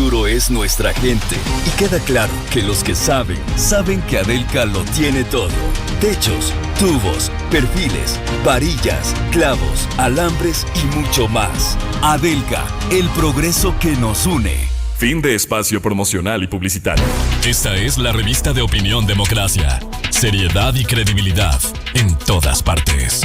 futuro es nuestra gente. Y queda claro que los que saben, saben que Adelca lo tiene todo. Techos, tubos, perfiles, varillas, clavos, alambres y mucho más. Adelca, el progreso que nos une. Fin de espacio promocional y publicitario. Esta es la revista de Opinión Democracia. Seriedad y credibilidad en todas partes.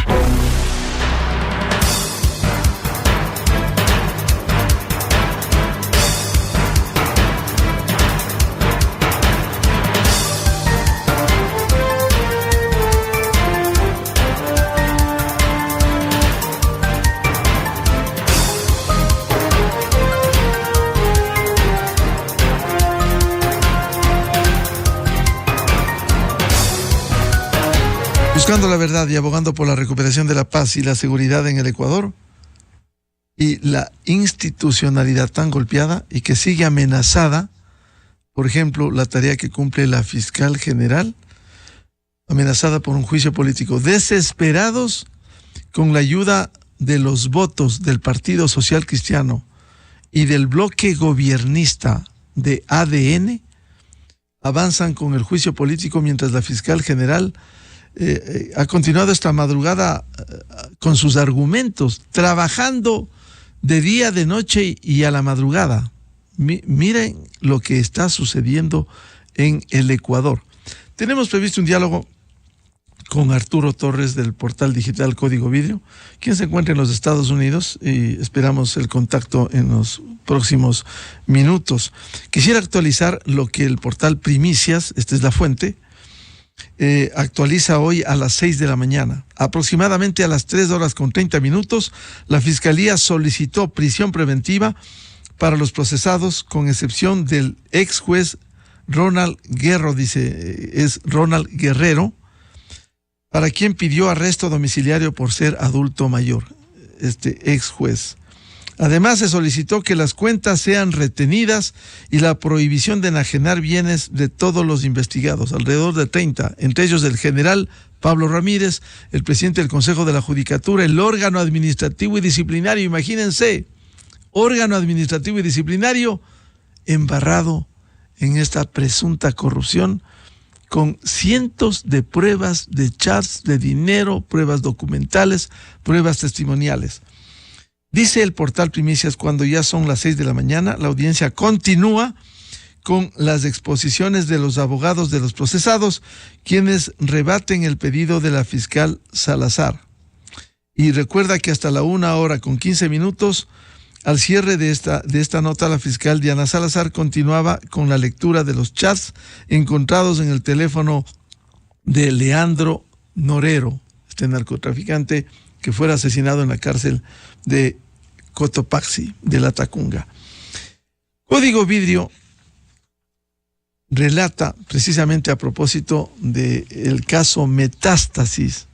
Buscando la verdad y abogando por la recuperación de la paz y la seguridad en el Ecuador, y la institucionalidad tan golpeada y que sigue amenazada, por ejemplo, la tarea que cumple la fiscal general, amenazada por un juicio político. Desesperados con la ayuda de los votos del Partido Social Cristiano y del bloque gobiernista de ADN, avanzan con el juicio político mientras la fiscal general ha continuado esta madrugada con sus argumentos, trabajando de día, de noche y a la madrugada. Miren lo que está sucediendo en el Ecuador. Tenemos previsto un diálogo con Arturo Torres del portal digital Código Vidrio, quien se encuentra en los Estados Unidos, y esperamos el contacto en los próximos minutos. Quisiera actualizar lo que el portal Primicias, esta es la fuente, actualiza hoy a las 6 de la mañana. Aproximadamente a las 3:30, la Fiscalía solicitó prisión preventiva para los procesados, con excepción del ex juez Ronald Guerrero, para quien pidió arresto domiciliario por ser adulto mayor, este ex juez. Además, se solicitó que las cuentas sean retenidas y la prohibición de enajenar bienes de todos los investigados, alrededor de 30, entre ellos el general Pablo Ramírez, el presidente del Consejo de la Judicatura, el órgano administrativo y disciplinario. Imagínense, órgano administrativo y disciplinario embarrado en esta presunta corrupción, con cientos de pruebas de chats, de dinero, pruebas documentales, pruebas testimoniales. Dice el portal Primicias, cuando ya son las 6 de la mañana, la audiencia continúa con las exposiciones de los abogados de los procesados, quienes rebaten el pedido de la fiscal Salazar. Y recuerda que hasta la 1:15, al cierre de esta nota, la fiscal Diana Salazar continuaba con la lectura de los chats encontrados en el teléfono de Leandro Norero, este narcotraficante que fuera asesinado en la cárcel de Cotopaxi, de la Tacunga. Código Vidrio relata precisamente a propósito del caso Metástasis,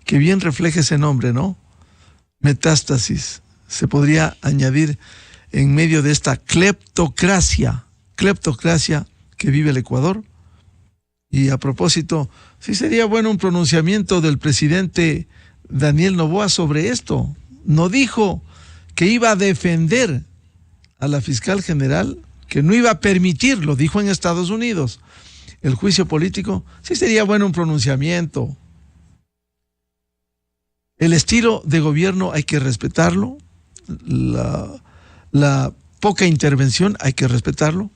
que bien refleja ese nombre, ¿no? Metástasis. Se podría añadir en medio de esta cleptocracia que vive el Ecuador. Y a propósito, sí sería bueno un pronunciamiento del presidente Daniel Noboa sobre esto. No dijo que iba a defender a la fiscal general, que no iba a permitir, lo dijo en Estados Unidos, el juicio político. Sí sería bueno un pronunciamiento. El estilo de gobierno hay que respetarlo, la poca intervención hay que respetarlo,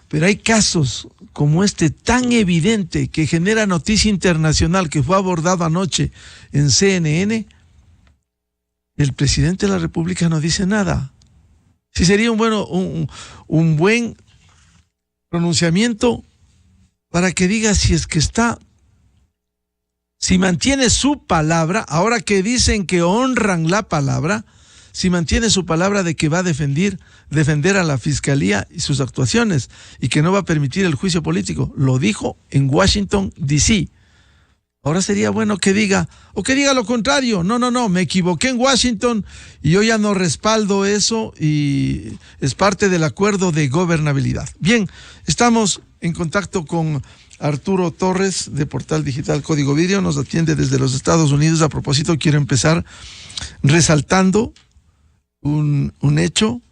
pero hay casos como este tan evidente que genera noticia internacional, que fue abordado anoche en CNN. El presidente de la República no dice nada. Sí sería un buen pronunciamiento para que diga si mantiene su palabra, ahora que dicen que honran la palabra, si mantiene su palabra de que va a defender a la fiscalía y sus actuaciones, y que no va a permitir el juicio político. Lo dijo en Washington, D.C. Ahora sería bueno que diga lo contrario. No, me equivoqué en Washington y yo ya no respaldo eso, y es parte del acuerdo de gobernabilidad. Bien, estamos en contacto con Arturo Torres de Portal Digital Código Vidrio, nos atiende desde los Estados Unidos. A propósito, quiero empezar resaltando un hecho.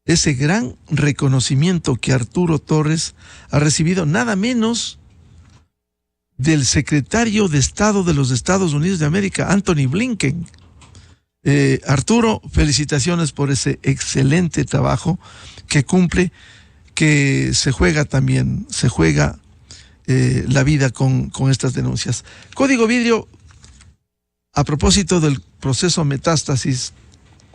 ese gran reconocimiento que Arturo Torres ha recibido nada menos del secretario de Estado de los Estados Unidos de América, Anthony Blinken. Arturo, felicitaciones por ese excelente trabajo que cumple, que se juega la vida con estas denuncias. Código Vidrio, a propósito del proceso Metástasis,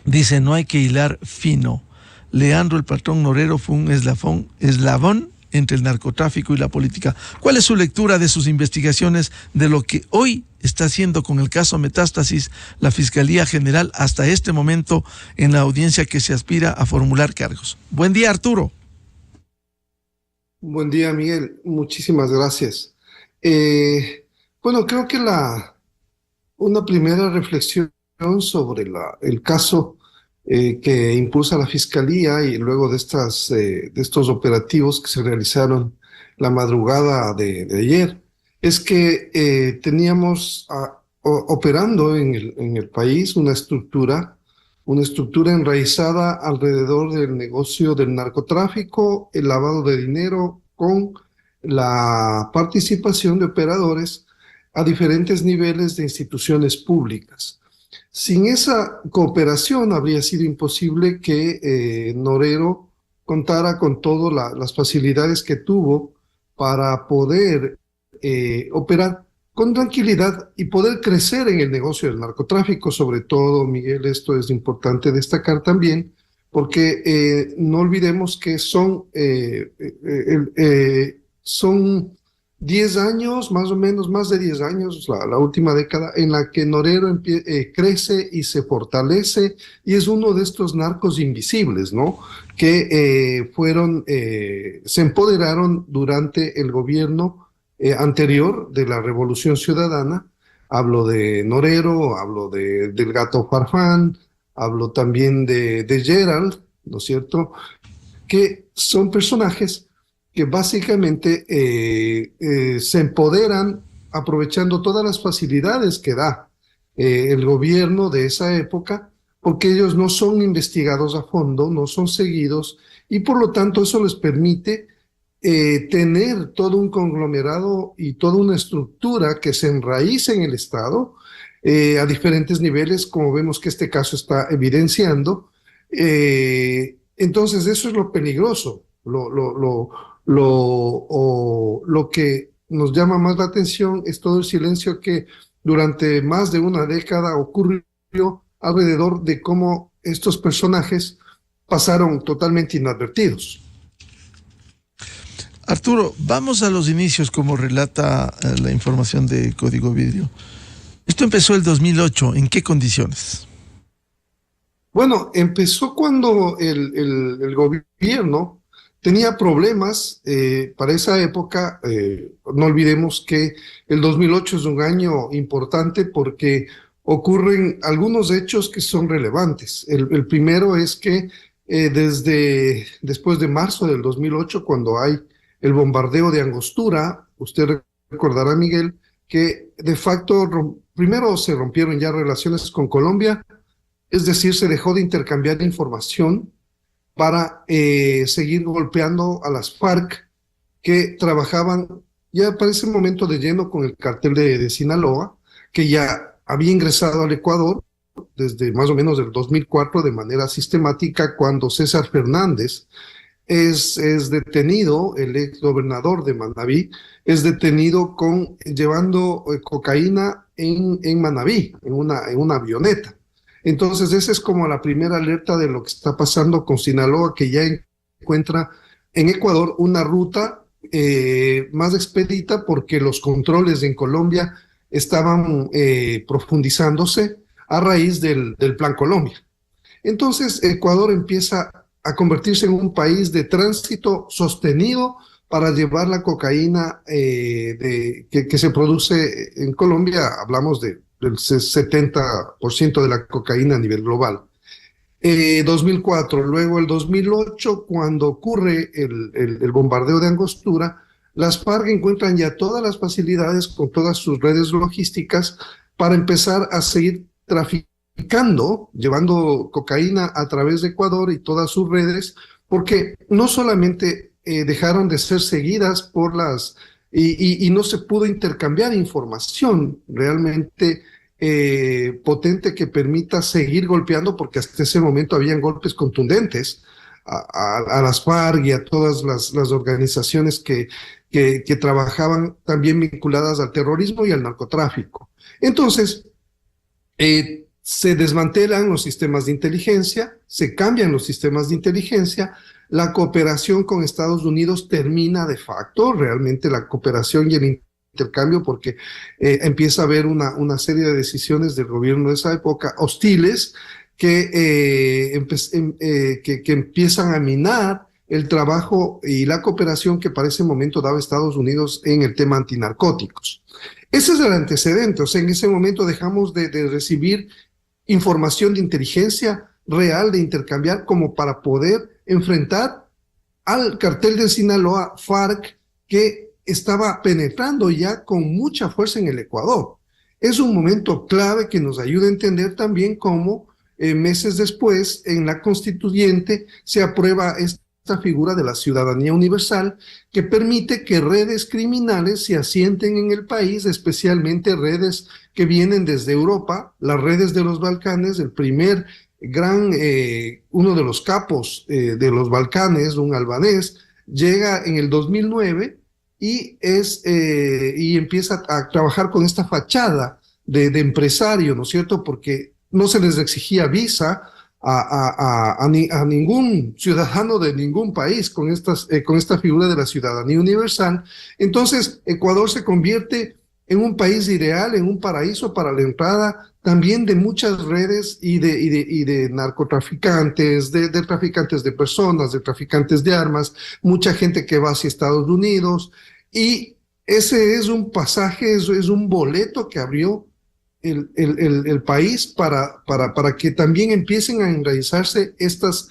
dice: no hay que hilar fino. Leandro el Patrón Norero fue un eslabón entre el narcotráfico y la política. ¿Cuál es su lectura de sus investigaciones, de lo que hoy está haciendo con el caso Metástasis la Fiscalía General hasta este momento en la audiencia que se aspira a formular cargos? Buen día, Arturo. Buen día, Miguel. Muchísimas gracias. Bueno, creo que una primera reflexión sobre el caso que impulsa la Fiscalía, y luego de estos operativos que se realizaron la madrugada de ayer, es que teníamos operando en el país una estructura enraizada alrededor del negocio del narcotráfico, el lavado de dinero, con la participación de operadores a diferentes niveles de instituciones públicas. Sin esa cooperación habría sido imposible que Norero contara con todas las facilidades que tuvo para poder operar con tranquilidad y poder crecer en el negocio del narcotráfico. Sobre todo, Miguel, esto es importante destacar también, porque no olvidemos que son 10 años, más o menos, más de 10 años, la última década, en la que Norero crece y se fortalece, y es uno de estos narcos invisibles, ¿no? Que se empoderaron durante el gobierno anterior de la Revolución Ciudadana. Hablo de Norero, hablo del Gato Farfán, hablo también de Gerald, ¿no es cierto? Que son personajes que básicamente se empoderan aprovechando todas las facilidades que da el gobierno de esa época, porque ellos no son investigados a fondo, no son seguidos, y por lo tanto eso les permite tener todo un conglomerado y toda una estructura que se enraíce en el Estado a diferentes niveles, como vemos que este caso está evidenciando. Entonces eso es lo peligroso, lo que nos llama más la atención es todo el silencio que durante más de una década ocurrió alrededor de cómo estos personajes pasaron totalmente inadvertidos. Arturo, vamos a los inicios, como relata la información de Código Vidrio. Esto empezó el 2008, ¿en qué condiciones? Bueno, empezó cuando el gobierno tenía problemas para esa época. No olvidemos que el 2008 es un año importante porque ocurren algunos hechos que son relevantes. El primero es que después de marzo del 2008, cuando hay el bombardeo de Angostura, usted recordará, Miguel, que de facto primero se rompieron ya relaciones con Colombia, es decir, se dejó de intercambiar información para seguir golpeando a las FARC, que trabajaban ya para ese momento de lleno con el cartel de Sinaloa, que ya había ingresado al Ecuador desde más o menos el 2004 de manera sistemática, cuando César Fernández es detenido, el ex gobernador de Manabí, es detenido llevando cocaína en Manabí, en una avioneta. Entonces esa es como la primera alerta de lo que está pasando con Sinaloa, que ya encuentra en Ecuador una ruta más expedita, porque los controles en Colombia estaban profundizándose a raíz del Plan Colombia. Entonces Ecuador empieza a convertirse en un país de tránsito sostenido para llevar la cocaína que se produce en Colombia. Hablamos del 70% de la cocaína a nivel global. 2004, luego el 2008, cuando ocurre el bombardeo de Angostura, las FARC encuentran ya todas las facilidades con todas sus redes logísticas para empezar a seguir traficando llevando cocaína a través de Ecuador y todas sus redes, porque no solamente dejaron de ser seguidas por y no se pudo intercambiar información realmente potente que permita seguir golpeando, porque hasta ese momento habían golpes contundentes a las FARC y a todas las organizaciones que trabajaban también vinculadas al terrorismo y al narcotráfico. Entonces, se desmantelan los sistemas de inteligencia, se cambian los sistemas de inteligencia, la cooperación con Estados Unidos termina de facto, realmente la cooperación y el intercambio, porque empieza a haber una serie de decisiones del gobierno de esa época hostiles que empiezan a minar el trabajo y la cooperación que para ese momento daba Estados Unidos en el tema antinarcóticos. Ese es el antecedente, o sea, en ese momento dejamos de recibir información de inteligencia real, de intercambiar, como para poder enfrentar al cartel de Sinaloa, FARC, que estaba penetrando ya con mucha fuerza en el Ecuador. Es un momento clave que nos ayuda a entender también cómo meses después en la constituyente se aprueba esta figura de la ciudadanía universal, que permite que redes criminales se asienten en el país, especialmente redes que vienen desde Europa, las redes de los Balcanes. El primer uno de los capos de los Balcanes, un albanés, llega en el 2009 y empieza a trabajar con esta fachada de empresario, ¿no es cierto? Porque no se les exigía visa a ningún ciudadano de ningún país con esta figura de la ciudadanía universal. Entonces, Ecuador se convierte en un país ideal, en un paraíso para la entrada también de muchas redes y de narcotraficantes, de traficantes de personas, de traficantes de armas, mucha gente que va hacia Estados Unidos, y ese es un pasaje, es un boleto que abrió el país para que también empiecen a enraizarse estas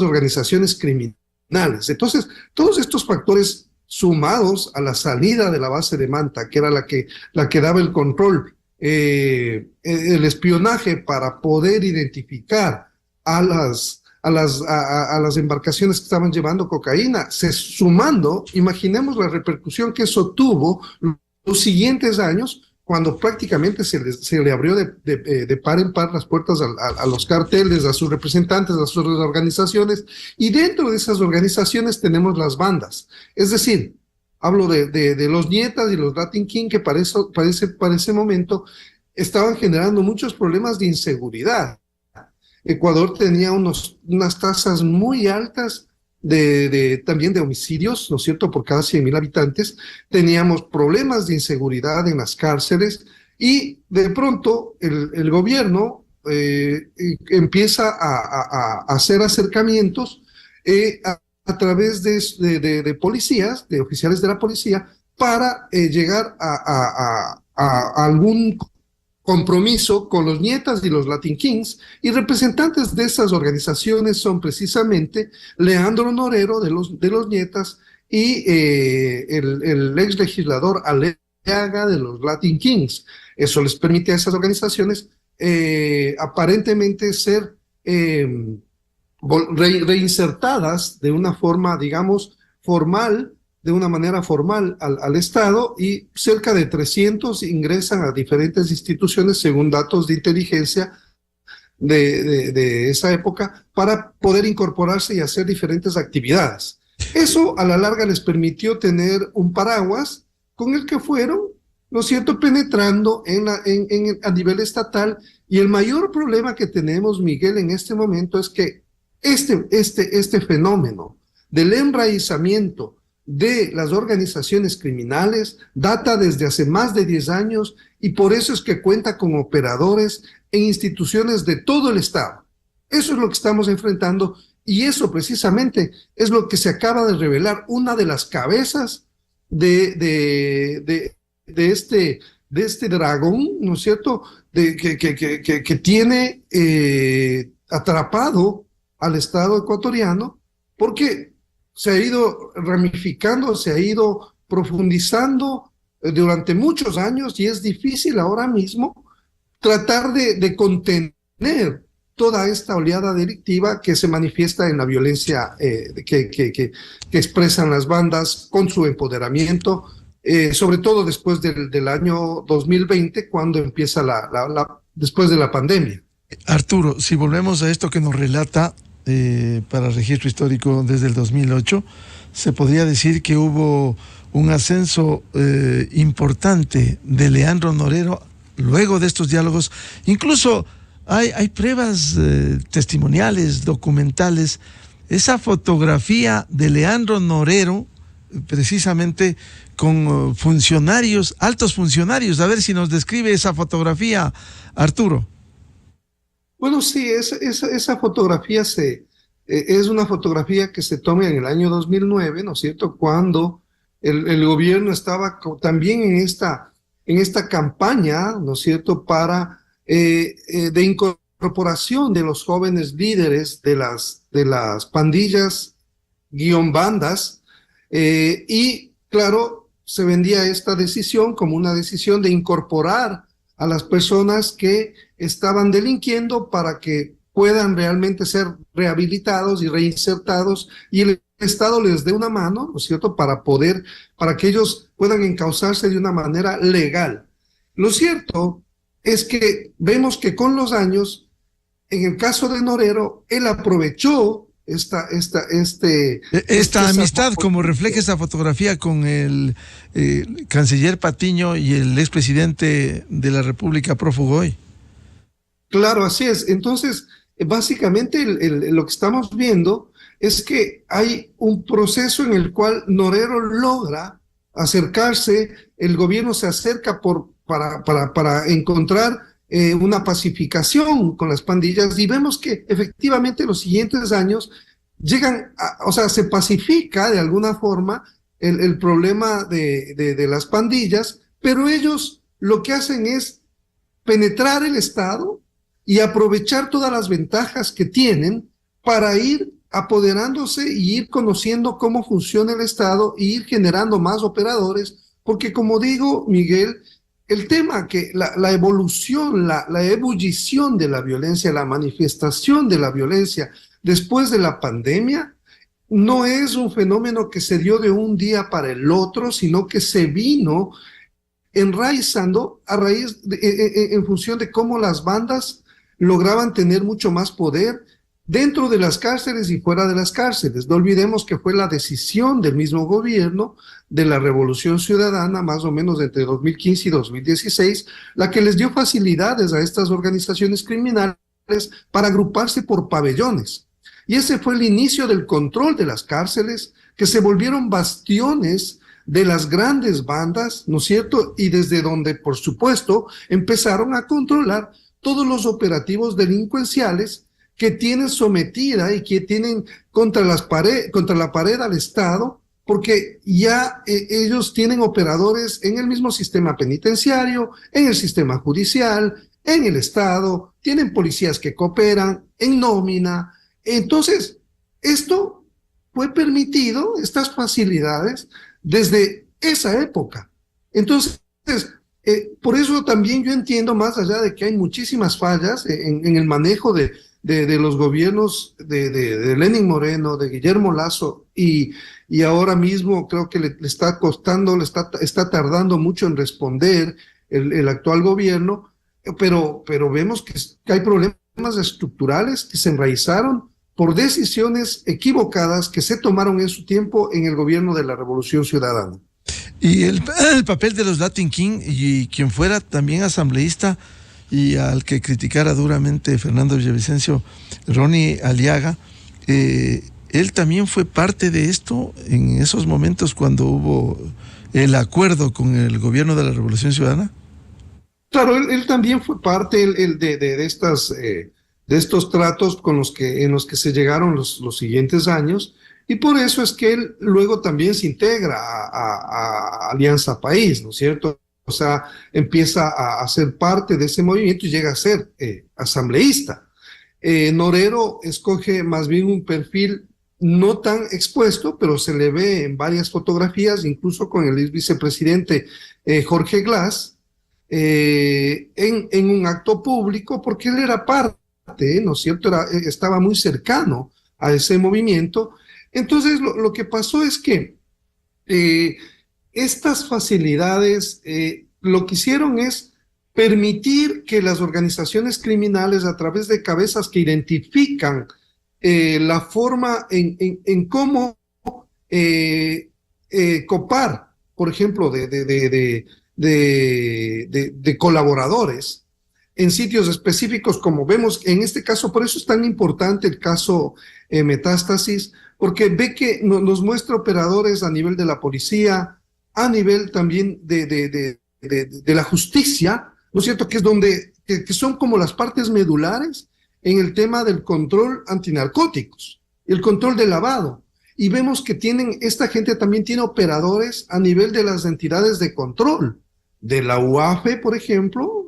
organizaciones criminales. Entonces, todos estos factores sumados a la salida de la base de Manta, que era la que daba el control, el espionaje para poder identificar a las embarcaciones que estaban llevando cocaína, sumando, imaginemos la repercusión que eso tuvo los siguientes años, cuando prácticamente se le abrió de par en par las puertas a los carteles, a sus representantes, a sus organizaciones, y dentro de esas organizaciones tenemos las bandas. Es decir, hablo de los Nietas y los Latin King, que para ese momento estaban generando muchos problemas de inseguridad. Ecuador tenía unas tasas muy altas también de homicidios, ¿no es cierto?, por cada 100,000 habitantes. Teníamos problemas de inseguridad en las cárceles, y de pronto el gobierno empieza a hacer acercamientos a través de policías, de oficiales de la policía, para llegar a algún compromiso con los Nietas y los Latin Kings, y representantes de esas organizaciones son precisamente Leandro Norero de los Nietas y el ex legislador Aleaga de los Latin Kings. Eso les permite a esas organizaciones aparentemente ser reinsertadas de una forma, digamos, formal, de una manera formal al Estado, y cerca de 300 ingresan a diferentes instituciones según datos de inteligencia de esa época, para poder incorporarse y hacer diferentes actividades. Eso a la larga les permitió tener un paraguas con el que fueron, ¿no es cierto?, penetrando a nivel estatal. Y el mayor problema que tenemos, Miguel, en este momento es que este fenómeno del enraizamiento de las organizaciones criminales data desde hace más de 10 años, y por eso es que cuenta con operadores en instituciones de todo el Estado. Eso es lo que estamos enfrentando, y eso precisamente es lo que se acaba de revelar. Una de las cabezas de este dragón, ¿no es cierto?, que tiene atrapado al Estado ecuatoriano, porque se ha ido ramificando, se ha ido profundizando durante muchos años, y es difícil ahora mismo tratar de contener toda esta oleada delictiva que se manifiesta en la violencia que expresan las bandas con su empoderamiento, sobre todo después del año 2020, cuando empieza después de la pandemia. Arturo, si volvemos a esto que nos relata para registro histórico desde el 2008, se podría decir que hubo un ascenso importante de Leandro Norero luego de estos diálogos. Incluso hay pruebas testimoniales, documentales. Esa fotografía de Leandro Norero, precisamente con funcionarios, altos funcionarios. A ver si nos describe esa fotografía, Arturo. Bueno, sí, esa fotografía es una fotografía que se toma en el año 2009, ¿no es cierto?, cuando el gobierno estaba también en esta campaña, ¿no es cierto?, de incorporación de los jóvenes líderes de las pandillas bandas, y claro, se vendía esta decisión como una decisión de incorporar a las personas que estaban delinquiendo para que puedan realmente ser rehabilitados y reinsertados, y el Estado les dé una mano, ¿no es cierto?, para que ellos puedan encauzarse de una manera legal. Lo cierto es que vemos que con los años, en el caso de Norero, él aprovechó esta amistad, como refleja esa fotografía con el canciller Patiño y el expresidente de la República, prófugo hoy. Claro, así es. Entonces, básicamente lo que estamos viendo es que hay un proceso en el cual Norero logra acercarse, el gobierno se acerca para encontrar una pacificación con las pandillas, y vemos que efectivamente los siguientes años se pacifica de alguna forma el problema de las pandillas, pero ellos lo que hacen es penetrar el Estado y aprovechar todas las ventajas que tienen para ir apoderándose y ir conociendo cómo funciona el Estado y ir generando más operadores, porque como digo, Miguel, el tema que la evolución, la ebullición de la violencia, la manifestación de la violencia después de la pandemia, no es un fenómeno que se dio de un día para el otro, sino que se vino enraizando en función de cómo las bandas lograban tener mucho más poder dentro de las cárceles y fuera de las cárceles. No olvidemos que fue la decisión del mismo gobierno de la Revolución Ciudadana, más o menos entre 2015 y 2016, la que les dio facilidades a estas organizaciones criminales para agruparse por pabellones. Y ese fue el inicio del control de las cárceles, que se volvieron bastiones de las grandes bandas, ¿no es cierto? Y desde donde, por supuesto, empezaron a controlar todos los operativos delincuenciales que tienen sometida y que tienen contra la pared al Estado, porque ya ellos tienen operadores en el mismo sistema penitenciario, en el sistema judicial, en el Estado, tienen policías que cooperan, en nómina. Entonces, esto fue permitido, estas facilidades, desde esa época. Entonces, por eso también yo entiendo, más allá de que hay muchísimas fallas en el manejo de los gobiernos de Lenín Moreno, de Guillermo Lasso, y ahora mismo creo que le está costando, está tardando mucho en responder el actual gobierno, pero vemos que hay problemas estructurales que se enraizaron por decisiones equivocadas que se tomaron en su tiempo en el gobierno de la Revolución Ciudadana. Y el papel de los Latin King, y quien fuera también asambleísta y al que criticara duramente Fernando Villavicencio, Ronnie Aliaga, él también fue parte de esto en esos momentos cuando hubo el acuerdo con el gobierno de la Revolución Ciudadana. Claro, él también fue parte de estos tratos en los que se llegaron los siguientes años, y por eso es que él luego también se integra a Alianza País, ¿no es cierto? O sea, empieza a ser parte de ese movimiento y llega a ser asambleísta. Norero escoge más bien un perfil no tan expuesto, pero se le ve en varias fotografías, incluso con el vicepresidente Jorge Glass, en un acto público, porque él era parte ¿no es cierto? Estaba muy cercano a ese movimiento. Entonces, lo que pasó es que estas facilidades lo que hicieron es permitir que las organizaciones criminales, a través de cabezas que identifican la forma en cómo copar, por ejemplo, de colaboradores en sitios específicos, como vemos en este caso. Por eso es tan importante el caso Metástasis, porque ve que nos muestra operadores a nivel de la policía, a nivel también de la justicia, ¿no es cierto?, que es donde que son como las partes medulares en el tema del control antinarcóticos, el control de lavado. Y vemos que esta gente también tiene operadores a nivel de las entidades de control. De la UAFE, por ejemplo,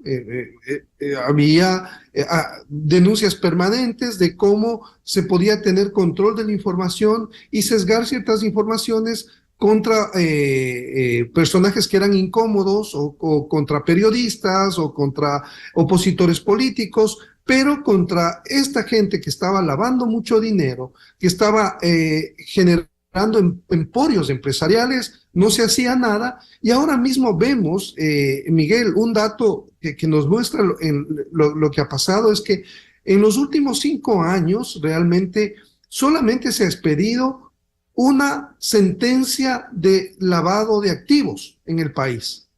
había denuncias permanentes de cómo se podía tener control de la información y sesgar ciertas informaciones contra personajes que eran incómodos o contra periodistas o contra opositores políticos, pero contra esta gente que estaba lavando mucho dinero, que estaba generando emporios empresariales, no se hacía nada. Y ahora mismo vemos, Miguel, un dato que nos muestra lo que ha pasado es que en los últimos 5 años realmente solamente se ha expedido una sentencia de lavado de activos en el país.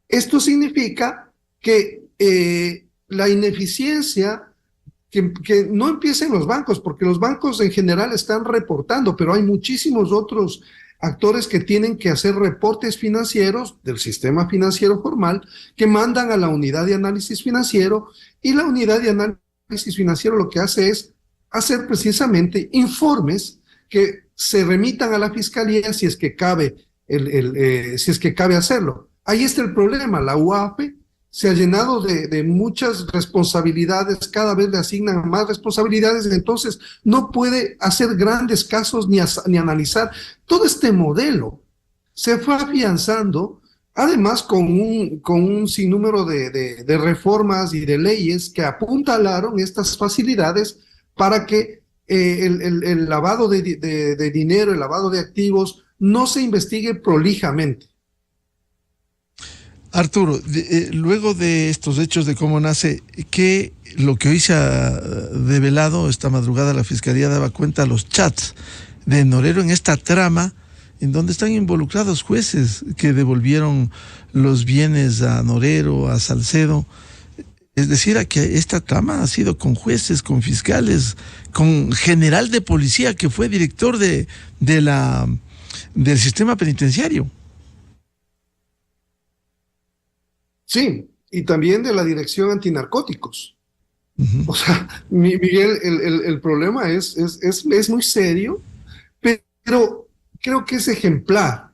Esto significa que la ineficiencia que no empieza en los bancos, porque los bancos en general están reportando, pero hay muchísimos otros actores que tienen que hacer reportes financieros del sistema financiero formal, que mandan a la unidad de análisis financiero, y la unidad de análisis financiero lo que hace es hacer precisamente informes que se remitan a la fiscalía si es que cabe, si es que cabe hacerlo. Ahí está el problema. La UAPE se ha llenado de muchas responsabilidades, cada vez le asignan más responsabilidades, entonces no puede hacer grandes casos ni analizar. Todo este modelo se fue afianzando, además con un sinnúmero de reformas y de leyes que apuntalaron estas facilidades para que el lavado de dinero, el lavado de activos, no se investigue prolijamente. Arturo, luego de estos hechos de cómo nace, que lo que hoy se ha develado esta madrugada, la Fiscalía daba cuenta a los chats de Norero en esta trama en donde están involucrados jueces que devolvieron los bienes a Norero, a Salcedo. Es decir, que esta trama ha sido con jueces, con fiscales, con general de policía que fue director del sistema penitenciario. Sí, y también de la Dirección Antinarcóticos. O sea, Miguel, el problema es muy serio, pero creo que es ejemplar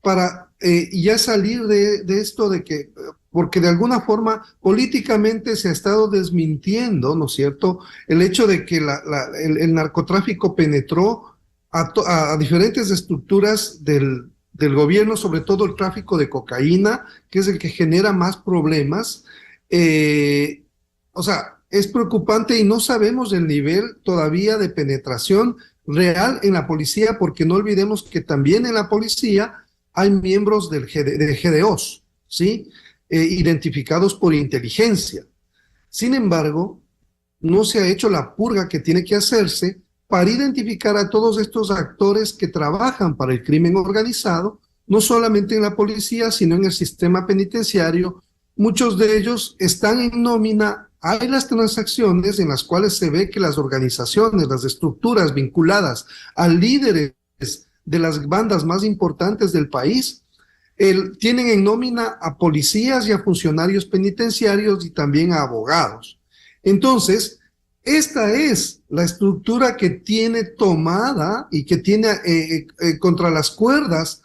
para ya salir de esto de que, porque de alguna forma políticamente se ha estado desmintiendo, ¿no es cierto?, el hecho de que el narcotráfico penetró a diferentes estructuras del gobierno, sobre todo el tráfico de cocaína, que es el que genera más problemas. O sea, es preocupante y no sabemos el nivel todavía de penetración real en la policía, porque no olvidemos que también en la policía hay miembros de GDOs, ¿sí? Identificados por inteligencia. Sin embargo, no se ha hecho la purga que tiene que hacerse para identificar a todos estos actores que trabajan para el crimen organizado, no solamente en la policía, sino en el sistema penitenciario. Muchos de ellos están en nómina. Hay las transacciones en las cuales se ve que las organizaciones, las estructuras vinculadas a líderes de las bandas más importantes del país, tienen en nómina a policías y a funcionarios penitenciarios y también a abogados. Entonces, esta es la estructura que tiene tomada y que tiene contra las cuerdas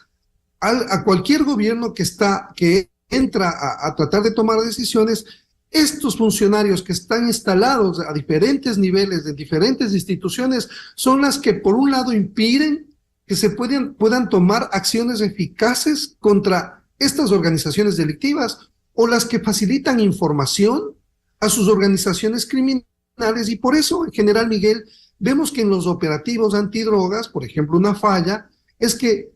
a cualquier gobierno que entra a tratar de tomar decisiones. Estos funcionarios que están instalados a diferentes niveles de diferentes instituciones son las que por un lado impiden que se puedan tomar acciones eficaces contra estas organizaciones delictivas, o las que facilitan información a sus organizaciones criminales criminales, y por eso, en general, Miguel, vemos que en los operativos antidrogas, por ejemplo, una falla es que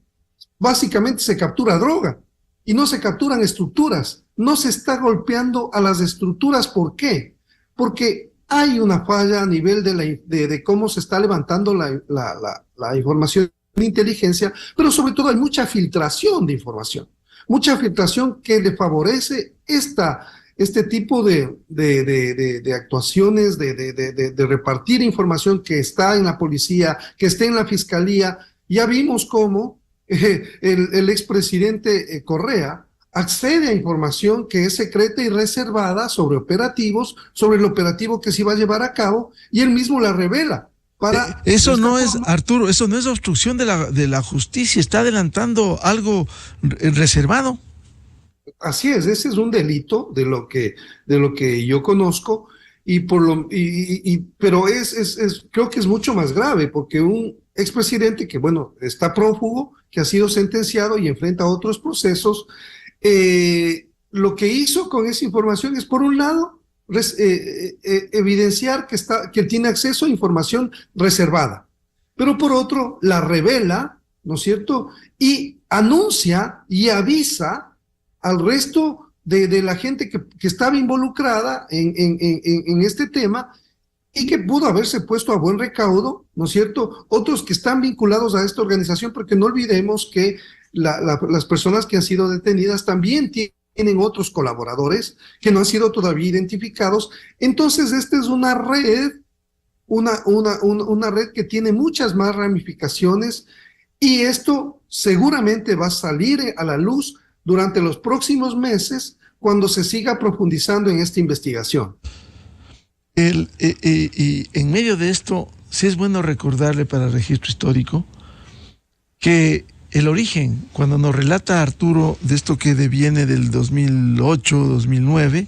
básicamente se captura droga y no se capturan estructuras, no se está golpeando a las estructuras. ¿Por qué? Porque hay una falla a nivel de cómo se está levantando la información de inteligencia, pero sobre todo hay mucha filtración de información, mucha filtración que le favorece este tipo de actuaciones, de repartir información que está en la policía, que esté en la fiscalía. Ya vimos cómo el expresidente Correa accede a información que es secreta y reservada sobre operativos, sobre el operativo que se iba a llevar a cabo, y él mismo la revela. Eso no es, Arturo, eso no es obstrucción de la justicia, está adelantando algo reservado. Así es, ese es un delito de lo que yo conozco, pero creo que es mucho más grave, porque un expresidente que, bueno, está prófugo, que ha sido sentenciado y enfrenta otros procesos, lo que hizo con esa información es, por un lado, evidenciar que tiene acceso a información reservada, pero por otro, la revela, ¿no es cierto?, y anuncia y avisa al resto de la gente que estaba involucrada en este tema, y que pudo haberse puesto a buen recaudo, ¿no es cierto?, otros que están vinculados a esta organización, porque no olvidemos que las personas que han sido detenidas también tienen otros colaboradores que no han sido todavía identificados. Entonces, esta es una red, una red que tiene muchas más ramificaciones, y esto seguramente va a salir a la luz durante los próximos meses, cuando se siga profundizando en esta investigación. Y en medio de esto, sí es bueno recordarle para el registro histórico que el origen, cuando nos relata Arturo de esto que deviene del 2008, 2009,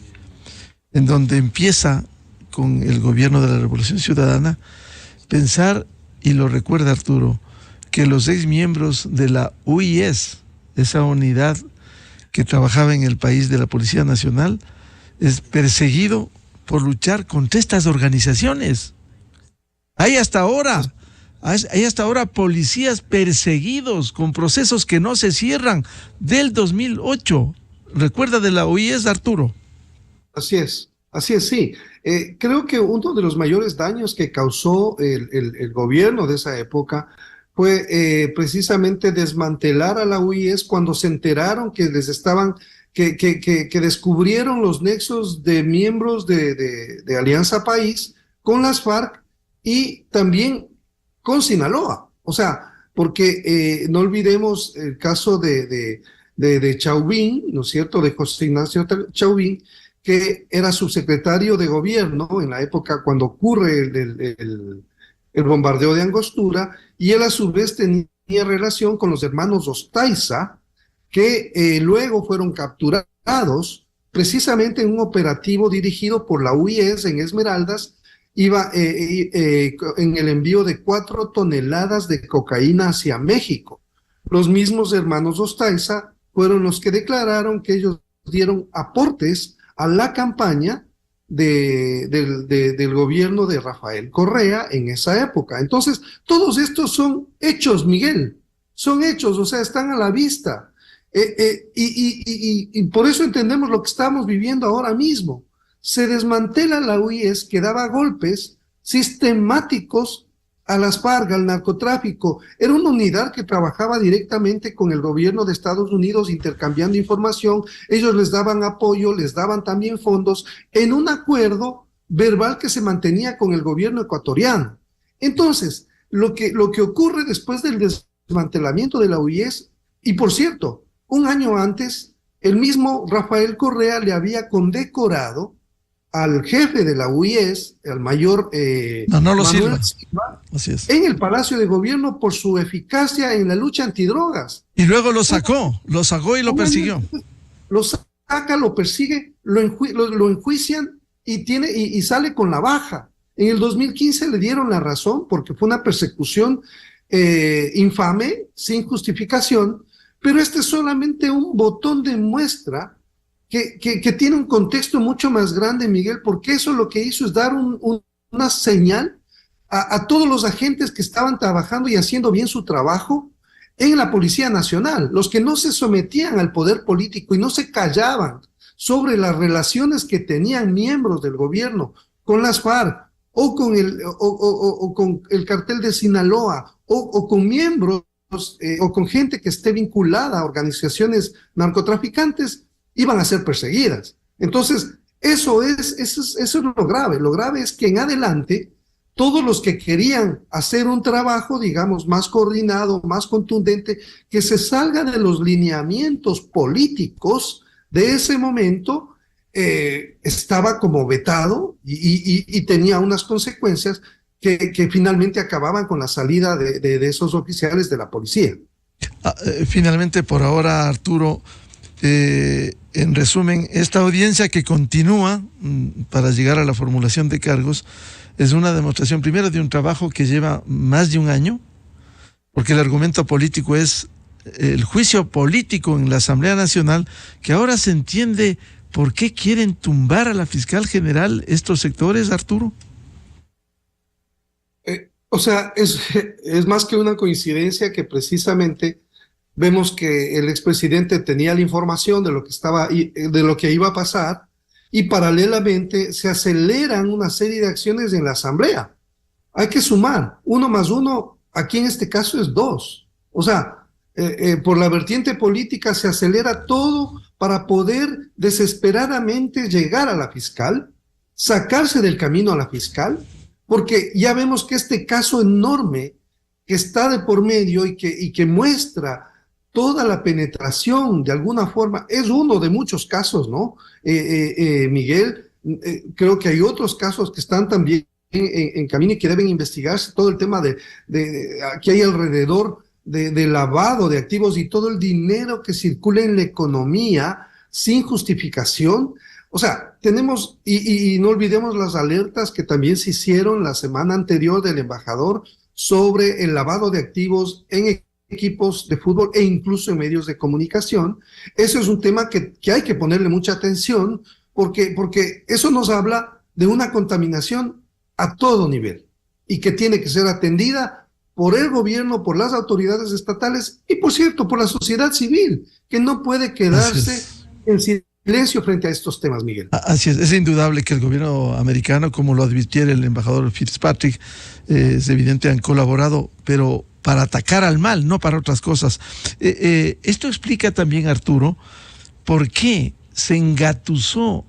en donde empieza con el gobierno de la Revolución Ciudadana, pensar, y lo recuerda Arturo, que los ex miembros de la UIS, esa unidad que trabajaba en el país de la Policía Nacional, es perseguido por luchar contra estas organizaciones. Hay hasta ahora policías perseguidos con procesos que no se cierran del 2008. ¿Recuerda de la UIS, Arturo? Así es, sí. Creo que uno de los mayores daños que causó el gobierno de esa época fue precisamente desmantelar a la UIS cuando se enteraron que que descubrieron los nexos de miembros de Alianza País con las FARC y también con Sinaloa. O sea, porque no olvidemos el caso de Chauvin, ¿no es cierto?, de José Ignacio Chauvin, que era subsecretario de gobierno en la época cuando ocurre el bombardeo de Angostura, y él a su vez tenía relación con los hermanos Ostaiza, que luego fueron capturados precisamente en un operativo dirigido por la UIS en Esmeraldas, en el envío de 4 toneladas de cocaína hacia México. Los mismos hermanos Ostaiza fueron los que declararon que ellos dieron aportes a la campaña del gobierno de Rafael Correa en esa época. Entonces, todos estos son hechos, Miguel, son hechos, o sea, están a la vista. Y por eso entendemos lo que estamos viviendo ahora mismo. Se desmantela la UIS, que daba golpes sistemáticos a las FARC, al narcotráfico. Era una unidad que trabajaba directamente con el gobierno de Estados Unidos, intercambiando información. Ellos les daban apoyo, les daban también fondos, en un acuerdo verbal que se mantenía con el gobierno ecuatoriano. Entonces, lo que ocurre después del desmantelamiento de la UIS, y por cierto, un año antes, el mismo Rafael Correa le había condecorado al jefe de la UIS, al mayor Manolo Manuel Silva, así es, en el Palacio de Gobierno por su eficacia en la lucha antidrogas. Y luego lo sacó y lo persiguió. Lo saca, lo persigue, lo enjuician y sale con la baja. En el 2015 le dieron la razón porque fue una persecución infame, sin justificación, pero este es solamente un botón de muestra que tiene un contexto mucho más grande, Miguel, porque eso lo que hizo es dar un una señal a todos los agentes que estaban trabajando y haciendo bien su trabajo en la Policía Nacional, los que no se sometían al poder político y no se callaban sobre las relaciones que tenían miembros del gobierno con las FARC o con el cartel de Sinaloa o con miembros o con gente que esté vinculada a organizaciones narcotraficantes, iban a ser perseguidas. Entonces, eso es lo grave. Lo grave es que en adelante todos los que querían hacer un trabajo, digamos, más coordinado, más contundente, que se salga de los lineamientos políticos de ese momento, estaba como vetado y tenía unas consecuencias que finalmente acababan con la salida de esos oficiales de la policía. Finalmente, por ahora, Arturo, en resumen, esta audiencia que continúa para llegar a la formulación de cargos es una demostración primero de un trabajo que lleva más de un año, porque el argumento político es el juicio político en la Asamblea Nacional, que ahora se entiende por qué quieren tumbar a la fiscal general estos sectores, Arturo. O sea, es más que una coincidencia que precisamente vemos que el expresidente tenía la información de lo que iba a pasar, y paralelamente se aceleran una serie de acciones en la Asamblea. Hay que sumar, 1 más 1, aquí en este caso es 2. O sea, por la vertiente política se acelera todo para poder desesperadamente llegar a la fiscal, sacarse del camino a la fiscal, porque ya vemos que este caso enorme que está de por medio y que muestra toda la penetración, de alguna forma, es uno de muchos casos, ¿no? Miguel, creo que hay otros casos que están también en camino y que deben investigarse, todo el tema que hay alrededor de lavado de activos y todo el dinero que circula en la economía sin justificación. O sea, tenemos, y no olvidemos las alertas que también se hicieron la semana anterior del embajador sobre el lavado de activos en equipos de fútbol e incluso en medios de comunicación. Eso es un tema que hay que ponerle mucha atención porque eso nos habla de una contaminación a todo nivel y que tiene que ser atendida por el gobierno, por las autoridades estatales y, por cierto, por la sociedad civil, que no puede quedarse en silencio frente a estos temas, Miguel. Así es indudable que el gobierno americano, como lo advirtiera el embajador Fitzpatrick, es evidente, han colaborado, pero para atacar al mal, no para otras cosas. Esto explica también, Arturo, por qué se engatusó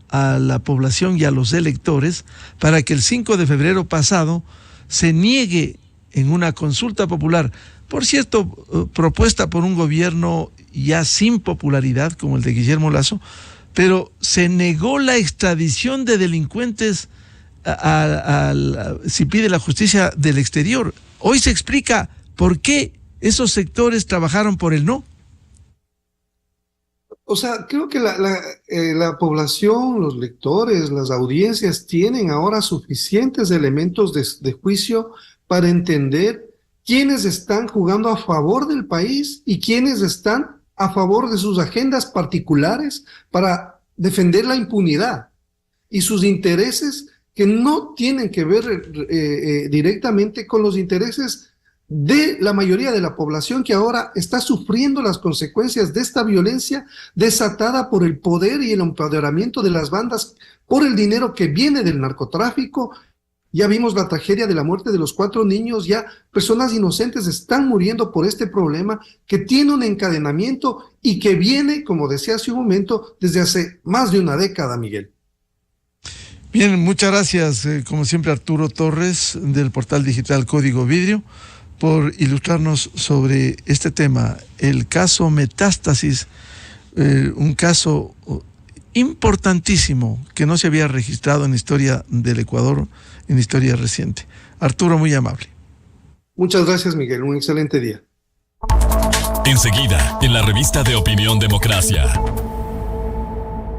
a la población y a los electores para que el 5 de febrero pasado se niegue en una consulta popular, por cierto, propuesta por un gobierno ya sin popularidad como el de Guillermo Lasso, pero se negó la extradición de delincuentes si pide la justicia del exterior. Hoy se explica por qué esos sectores trabajaron por el no. O sea, creo que la población, los lectores, las audiencias tienen ahora suficientes elementos de juicio para entender quiénes están jugando a favor del país y quiénes están a favor de sus agendas particulares para defender la impunidad y sus intereses que no tienen que ver directamente con los intereses de la mayoría de la población que ahora está sufriendo las consecuencias de esta violencia desatada por el poder y el empoderamiento de las bandas por el dinero que viene del narcotráfico. Ya vimos la tragedia de la muerte de los 4 niños, ya personas inocentes están muriendo por este problema que tiene un encadenamiento y que viene, como decía hace un momento, desde hace más de una década, Miguel. Bien, muchas gracias, como siempre, Arturo Torres, del portal digital Código Vidrio, por ilustrarnos sobre este tema, el caso Metástasis, un caso importantísimo que no se había registrado en la historia del Ecuador, en la historia reciente. Arturo, muy amable. Muchas gracias, Miguel. Un excelente día. Enseguida, en la revista de Opinión Democracia.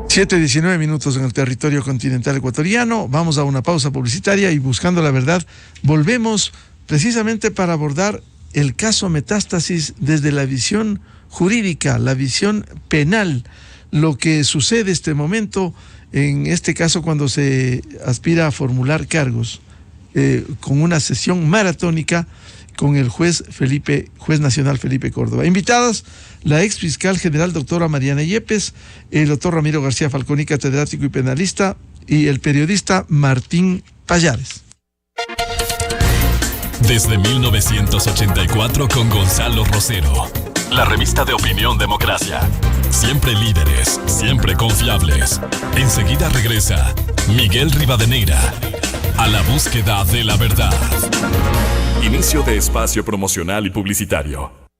7:19 minutos en el territorio continental ecuatoriano. Vamos a una pausa publicitaria y buscando la verdad, volvemos precisamente para abordar el caso Metástasis desde la visión jurídica, la visión penal, lo que sucede este momento en este caso cuando se aspira a formular cargos, con una sesión maratónica con el juez nacional Felipe Córdoba. Invitadas, la ex fiscal general doctora Mariana Yepes, el doctor Ramiro García Falconi, catedrático y penalista, y el periodista Martín Pallares. Desde 1984 con Gonzalo Rosero. La revista de opinión Democracia. Siempre líderes, siempre confiables. Enseguida regresa Miguel Rivadeneira a la búsqueda de la verdad. Inicio de espacio promocional y publicitario.